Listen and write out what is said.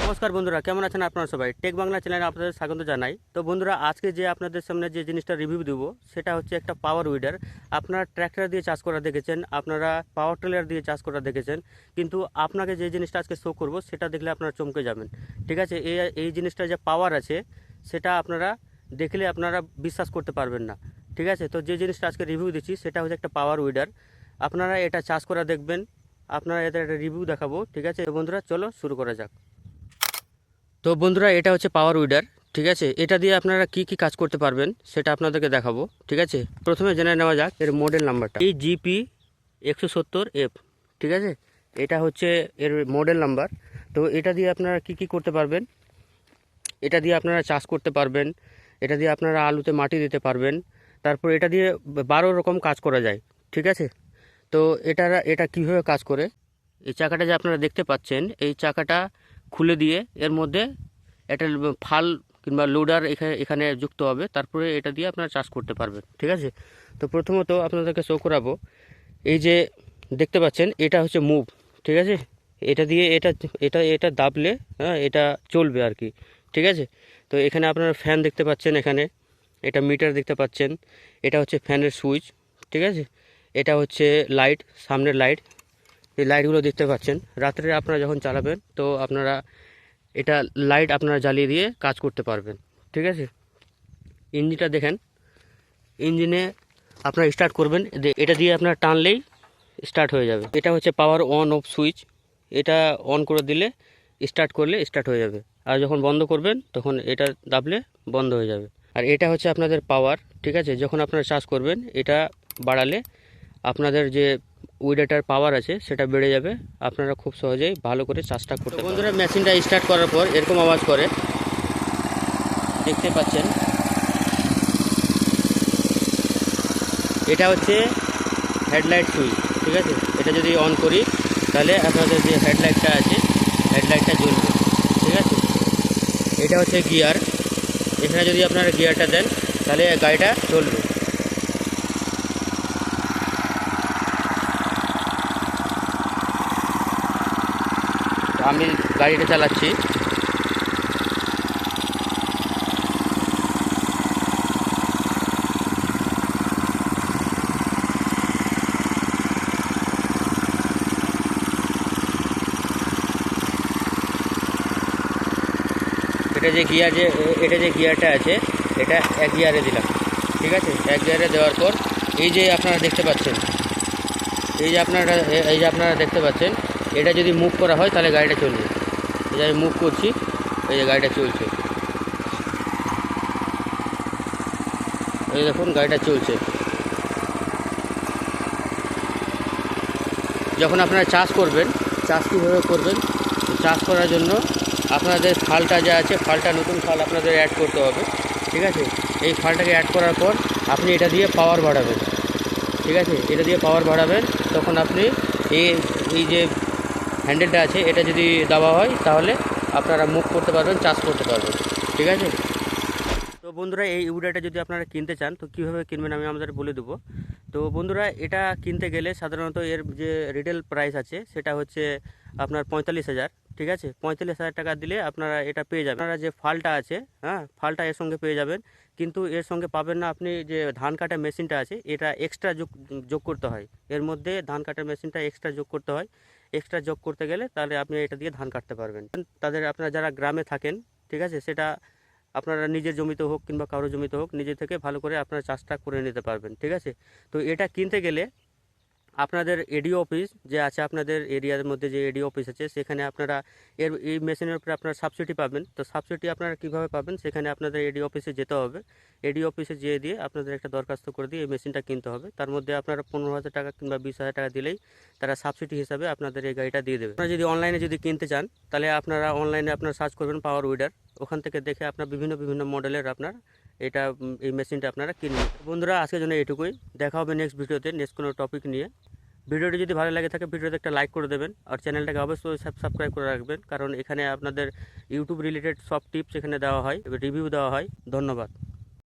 নমস্কার বন্ধুরা, কেমন আছেন আপনারা সবাই? টেক বাংলা চ্যানেলে আপনাদের স্বাগত জানাই। তো বন্ধুরা, আজকে যে আপনাদের সামনে যে জিনিসটা রিভিউ দেবো সেটা হচ্ছে একটা পাওয়ার উইডার। আপনারা ট্র্যাক্টর দিয়ে চাষ করা দেখেছেন, আপনারা পাওয়ার টিলার দিয়ে চাষ করা দেখেছেন, কিন্তু আপনাকে যে জিনিসটা আজকে শো করব সেটা দেখলে আপনারা চমকে যাবেন। ঠিক আছে, এই জিনিসটা যে পাওয়ার আছে সেটা আপনারা দেখলে আপনারা বিশ্বাস করতে পারবেন না। ঠিক আছে, তো যে জিনিসটা আজকে রিভিউ দিচ্ছি সেটা হচ্ছে একটা পাওয়ার উইডার। আপনারা এটা চাষ করা দেখবেন, আপনারা এদের একটা রিভিউ দেখাবো। ঠিক আছে, তো বন্ধুরা চলো শুরু করা যাক। তো বন্ধুরা, এটা হচ্ছে পাওয়ার উইডার। ঠিক আছে, এটা দিয়ে আপনারা কি কি কাজ করতে পারবেন সেটা আপনাদেরকে দেখাবো। ঠিক আছে, প্রথমে জেনে নেওয়া যাক এর মডেল নাম্বারটা, এই GP170F। ঠিক আছে, এটা হচ্ছে এর মডেল নাম্বার। তো এটা দিয়ে আপনারা কি কি করতে পারবেন, এটা দিয়ে আপনারা চাষ করতে পারবেন, এটা দিয়ে আপনারা আলুতে মাটি দিতে পারবেন, তারপর এটা দিয়ে 12 রকম কাজ করা যায়। ঠিক আছে, তো এটা কীভাবে কাজ করে, এই চাকাটা যে আপনারা দেখতে পাচ্ছেন, এই চাকাটা খুলে দিয়ে এর মধ্যে একটা ফাল কিংবা লোডার এখানে যুক্ত হবে, তারপরে এটা দিয়ে আপনারা চাষ করতে পারবেন। ঠিক আছে, তো প্রথমত আপনাদেরকে শো করাবো, এই যে দেখতে পাচ্ছেন এটা হচ্ছে মুভ। ঠিক আছে, এটা দিয়ে এটা এটা এটা দাবলে এটা চলবে আর কি। ঠিক আছে, তো এখানে আপনারা ফ্যান দেখতে পাচ্ছেন, এখানে এটা মিটার দেখতে পাচ্ছেন, এটা হচ্ছে ফ্যানের সুইচ। ঠিক আছে, এটা হচ্ছে লাইট, সামনের লাইট, এই লাইটগুলো দেখতে পাচ্ছেন। রাত্রে আপনারা যখন চালাবেন তো আপনারা এটা লাইট আপনারা জ্বালিয়ে দিয়ে কাজ করতে পারবেন। ঠিক আছে, ইঞ্জিনটা দেখেন, ইঞ্জিনে আপনারা স্টার্ট করবেন, এটা দিয়ে আপনারা টানলেই স্টার্ট হয়ে যাবে। এটা হচ্ছে পাওয়ার অন অফ সুইচ, এটা অন করে দিলে স্টার্ট করলে স্টার্ট হয়ে যাবে, আর যখন বন্ধ করবেন তখন এটা দাবলে বন্ধ হয়ে যাবে। আর এটা হচ্ছে আপনাদের পাওয়ার। ঠিক আছে, যখন আপনারা চার্জ করবেন এটা বাড়ালে আপনাদের যে উইডারটার পাওয়ার আছে সেটা বেড়ে যাবে, আপনারা খুব সহজেই ভালো করে চাষটা করতে। বন্ধুরা, মেশিনটা স্টার্ট করার পর এরকম আওয়াজ করে, দেখতে পাচ্ছেন। এটা হচ্ছে হেডলাইট সুইচ। ঠিক আছে, এটা যদি অন করি তাহলে আপনাদের যে হেডলাইটটা আছে হেডলাইটটা জ্বলবে। ঠিক আছে, এটা হচ্ছে গিয়ার, এখানে যদি আপনারা গিয়ারটা দেন তাহলে গাড়িটা চলবে। আমি গাড়িটা চালাচ্ছি, এটা যে গিয়ারটা আছে এটা এক গিয়ারে দিলাম। ঠিক আছে, এক গিয়ারে দেওয়ার পর এই যে আপনারা দেখতে পাচ্ছেন, এই যে আপনারা দেখতে পাচ্ছেন, এটা যদি মুভ করা হয় তাহলে গাড়িটা চলবে। এই যে আমি মুভ করছি, এই যে গাড়িটা চলছে, এই দেখুন গাড়িটা চলছে। যখন আপনারা চাষ করবেন, চাষ কীভাবে করবেন, চাষ করার জন্য আপনাদের ফালটা যা আছে, ফালটা নতুন ফাল আপনাদের অ্যাড করতে হবে। ঠিক আছে, এই ফালটাকে অ্যাড করার পর আপনি এটা দিয়ে পাওয়ার বাড়াবেন। ঠিক আছে, এটা দিয়ে পাওয়ার বাড়াবেন, তখন আপনি এই যে হ্যান্ডেলটা আছে এটা যদি দাবা হয় তাহলে আপনারা মুভ করতে পারবেন, চাষ করতে পারবেন। ঠিক আছে, তো বন্ধুরা, এই উইডারটা যদি আপনারা কিনতে চান তো কীভাবে কিনবেন আমি আমাদের বলে দেবো। তো বন্ধুরা, এটা কিনতে গেলে সাধারণত এর যে রিটেল প্রাইস আছে সেটা হচ্ছে আপনার 45,000। ঠিক আছে, 45,000 টাকা দিলে আপনারা এটা পেয়ে যাবেন। আপনারা যে ফালটা আছে, ফালটা এর সঙ্গে পেয়ে যাবেন, কিন্তু এর সঙ্গে পাবেন না আপনি যে ধান কাটা মেশিনটা আছে, এটা এক্সট্রা যোগ করতে হয়। এর মধ্যে ধান কাটার মেশিনটা এক্সট্রা যোগ করতে হয়। এক্সট্রা যোগ করতে গেলে তাহলে আপনি এটা দিয়ে ধান কাটতে পারবেন। আপনারা যারা গ্রামে থাকেন, ঠিক আছে, সেটা আপনারা নিজের জমিতে হোক কিংবা কারো জমিতে হোক, নিজে থেকে ভালো করে আপনারা চাষটা করে নিতে পারবেন। ঠিক আছে, তো এটা কিনতে গেলে আপনাদের এডিও অফিস যে আছে, আপনাদের এরিয়ার মধ্যে যে এডিও অফিস আছে, সেখানে আপনারা এই মেশিনের উপরে আপনারা সাবসিডি পাবেন। তো সাবসিডি আপনারা কীভাবে পাবেন, সেখানে আপনাদের এডিও অফিসে যেতে হবে। এডিও অফিসে যেয়ে দিয়ে আপনাদের একটা দরখাস্ত করে দিয়ে এই মেশিনটা কিনতে হবে। তার মধ্যে আপনারা 15,000 টাকা কিংবা 20,000 টাকা দিলেই তারা সাবসিডি হিসাবে আপনাদের এই গাড়িটা দিয়ে দেবে। আপনারা যদি অনলাইনে যদি কিনতে চান তাহলে আপনারা অনলাইনে আপনারা সার্চ করবেন পাওয়ার উইডার, ওখান থেকে দেখে আপনার বিভিন্ন মডেলের আপনার এই মেশিনটা আপনারা কিনবেন। বন্ধুরা, আজকের জন্য এটুকুই, দেখা হবে নেক্সট ভিডিওতে নেক্সট কোনো টপিক নিয়ে। ভিডিওটি যদি ভালো লাগে থাকে ভিডিওতে একটা লাইক করে দেবেন, আর চ্যানেলটাকে অবশ্যই সাবস্ক্রাইব করে রাখবেন, কারণ এখানে আপনাদের ইউটিউব রিলেটেড সব টিপস এখানে দেওয়া হয়, রিভিউ দেওয়া হয়। ধন্যবাদ।